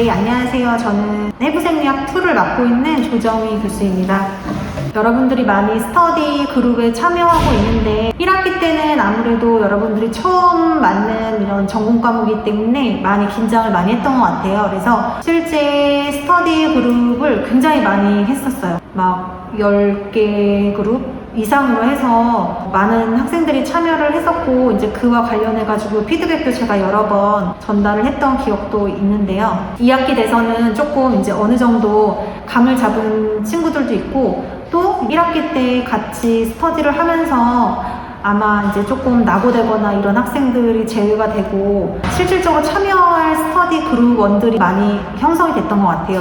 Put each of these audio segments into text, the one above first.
네, 안녕하세요. 저는 내부생리학 2를 맡고 있는 조정희 교수입니다. 여러분들이 많이 스터디 그룹에 참여하고 있는데 1학기 때는 아무래도 여러분들이 처음 맡는 이런 전공 과목이기 때문에 많이 긴장을 많이 했던 것 같아요. 그래서 실제 스터디 그룹을 굉장히 많이 했었어요. 막 10개 그룹 이상으로 해서 많은 학생들이 참여를 했었고, 이제 그와 관련해가지고 피드백도 제가 여러 번 전달을 했던 기억도 있는데요. 2학기 돼서는 조금 이제 어느 정도 감을 잡은 친구들도 있고, 또 1학기 때 같이 스터디를 하면서 아마 이제 조금 낙오되거나 이런 학생들이 제외가 되고, 실질적으로 참여할 스터디 그룹원들이 많이 형성이 됐던 것 같아요.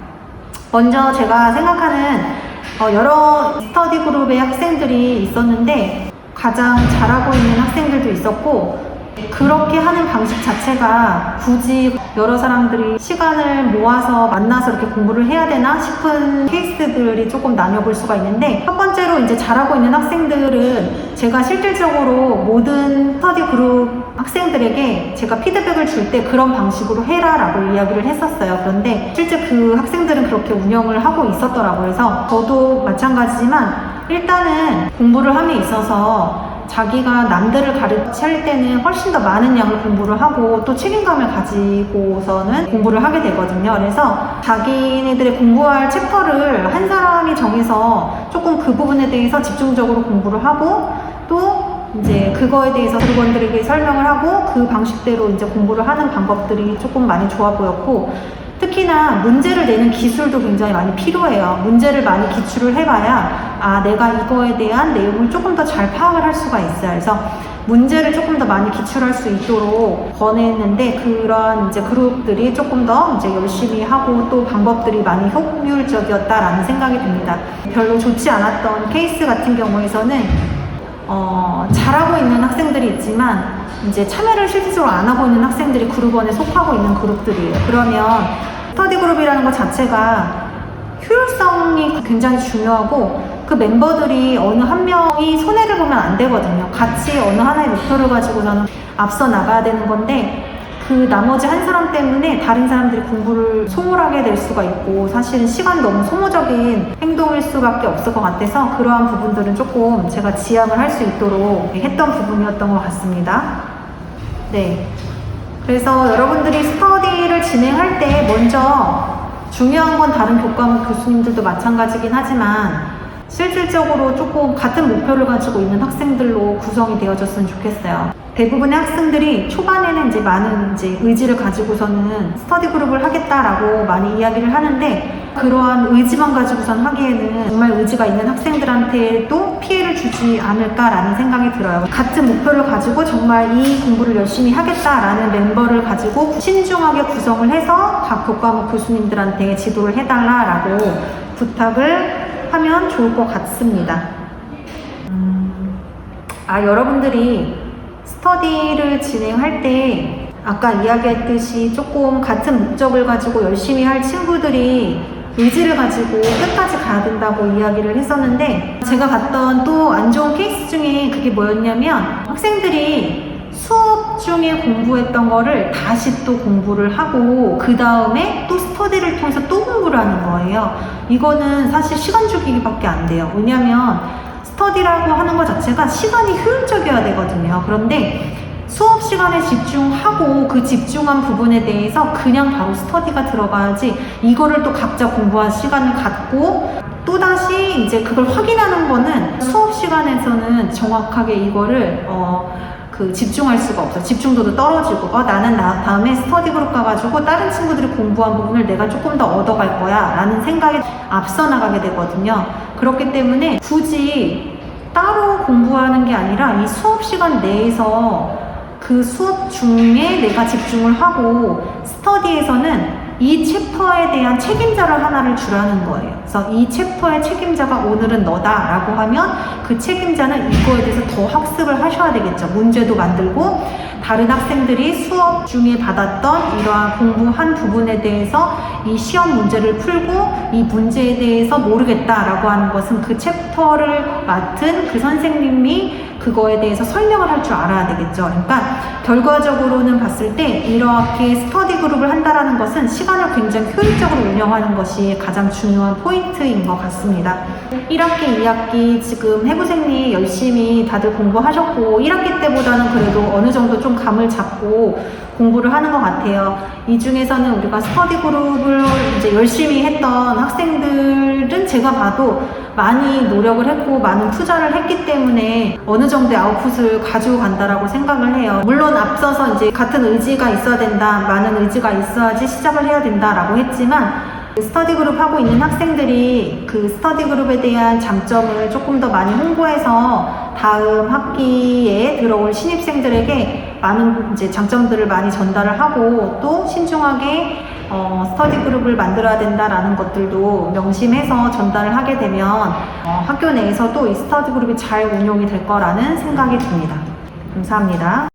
먼저 제가 생각하는 여러 스터디 그룹의 학생들이 있었는데 가장 잘하고 있는 학생들도 있었고, 그렇게 하는 방식 자체가 굳이 여러 사람들이 시간을 모아서 만나서 이렇게 공부를 해야 되나 싶은 케이스들이 조금 나뉘어볼 수가 있는데, 첫 번째로 이제 잘하고 있는 학생들은 제가 실질적으로 모든 스터디 그룹 학생들에게 제가 피드백을 줄 때 그런 방식으로 해라 라고 이야기를 했었어요. 그런데 실제 그 학생들은 그렇게 운영을 하고 있었더라고요. 그래서 저도 마찬가지지만 일단은 공부를 함에 있어서 자기가 남들을 가르칠 때는 훨씬 더 많은 양을 공부를 하고 또 책임감을 가지고서는 공부를 하게 되거든요. 그래서 자기네들의 공부할 챕터를 한 사람이 정해서 조금 그 부분에 대해서 집중적으로 공부를 하고, 또 이제 그거에 대해서 그룹원들에게 설명을 하고 그 방식대로 이제 공부를 하는 방법들이 조금 많이 좋아 보였고, 특히나 문제를 내는 기술도 굉장히 많이 필요해요. 문제를 많이 기출을 해봐야 내가 이거에 대한 내용을 조금 더 잘 파악을 할 수가 있어요. 그래서 문제를 조금 더 많이 기출할 수 있도록 권했는데, 그런 이제 그룹들이 조금 더 이제 열심히 하고 또 방법들이 많이 효율적이었다라는 생각이 듭니다. 별로 좋지 않았던 케이스 같은 경우에서는 잘하고 있는 학생들이 있지만 이제 참여를 실질적으로 안 하고 있는 학생들이 그룹원에 속하고 있는 그룹들이에요. 그러면 스터디 그룹이라는 것 자체가 효율성이 굉장히 중요하고, 그 멤버들이 어느 한 명이 손해를 보면 안 되거든요. 같이 어느 하나의 목표를 가지고서는 앞서 나가야 되는 건데, 그 나머지 한 사람 때문에 다른 사람들이 공부를 소홀하게 될 수가 있고, 사실은 시간 너무 소모적인 행동일 수밖에 없을 것 같아서 그러한 부분들은 조금 제가 지양을 할 수 있도록 했던 부분이었던 것 같습니다. 네. 그래서 여러분들이 스터디를 진행할 때 먼저 중요한 건 다른 교과목 교수님들도 마찬가지긴 하지만 실질적으로 조금 같은 목표를 가지고 있는 학생들로 구성이 되어졌으면 좋겠어요. 대부분의 학생들이 초반에는 이제 많은 이제 의지를 가지고서는 스터디 그룹을 하겠다라고 많이 이야기를 하는데, 그러한 의지만 가지고선 하기에는 정말 의지가 있는 학생들한테도 피해를 주지 않을까라는 생각이 들어요. 같은 목표를 가지고 정말 이 공부를 열심히 하겠다라는 멤버를 가지고 신중하게 구성을 해서 각 교과목 교수님들한테 지도를 해달라라고 부탁을 하면 좋을 것 같습니다. 여러분들이 스터디를 진행할 때 아까 이야기했듯이 조금 같은 목적을 가지고 열심히 할 친구들이 의지를 가지고 끝까지 가야 된다고 이야기를 했었는데, 제가 봤던 또 안 좋은 케이스 중에 그게 뭐였냐면, 학생들이 수업 중에 공부했던 거를 다시 또 공부를 하고 그 다음에 또 스터디를 통해서 또 공부를 하는 거예요. 이거는 사실 시간 죽이기밖에 안 돼요. 왜냐면 스터디라고 하는 것 자체가 시간이 효율적이어야 되거든요. 그런데 수업 시간에 집중하고 그 집중한 부분에 대해서 그냥 바로 스터디가 들어가야지, 이거를 또 각자 공부할 시간을 갖고 또다시 이제 그걸 확인하는 거는 수업 시간에서는 정확하게 이거를 집중할 수가 없어. 집중도도 떨어지고, 나는 다음에 스터디 그룹 가가지고 다른 친구들이 공부한 부분을 내가 조금 더 얻어갈 거야 라는 생각이 앞서 나가게 되거든요. 그렇기 때문에 굳이 따로 공부하는 게 아니라 이 수업 시간 내에서 그 수업 중에 내가 집중을 하고, 스터디에서는 이 챕터에 대한 책임자를 하나를 주라는 거예요. 그래서 이 챕터의 책임자가 오늘은 너다 라고 하면 그 책임자는 이거에 대해서 더 학습을 하셔야 되겠죠. 문제도 만들고 다른 학생들이 수업 중에 받았던 이러한 공부한 부분에 대해서 이 시험 문제를 풀고 이 문제에 대해서 모르겠다라고 하는 것은 그 챕터를 맡은 그 선생님이 그거에 대해서 설명을 할 줄 알아야 되겠죠. 그러니까 결과적으로는 봤을 때 이렇게 스터디 그룹을 한다라는 것은 시간 시간을 굉장히 효율적으로 운영하는 것이 가장 중요한 포인트인 것 같습니다. 1학기, 2학기 지금 해부생리 열심히 다들 공부하셨고 1학기 때보다는 그래도 어느 정도 좀 감을 잡고 공부를 하는 것 같아요. 이 중에서는 우리가 스터디 그룹을 이제 열심히 했던 학생들은 제가 봐도 많이 노력을 했고 많은 투자를 했기 때문에 어느 정도의 아웃풋을 가지고 간다라고 생각을 해요. 물론 앞서서 이제 같은 의지가 있어야 된다, 많은 의지가 있어야지 시작을 해야 된다라고 했지만 스터디 그룹 하고 있는 학생들이 그 스터디 그룹에 대한 장점을 조금 더 많이 홍보해서 다음 학기에 들어올 신입생들에게 많은 이제 장점들을 많이 전달을 하고 또 신중하게 스터디 그룹을 만들어야 된다라는 것들도 명심해서 전달을 하게 되면 학교 내에서도 이 스터디 그룹이 잘 운용이 될 거라는 생각이 듭니다. 감사합니다.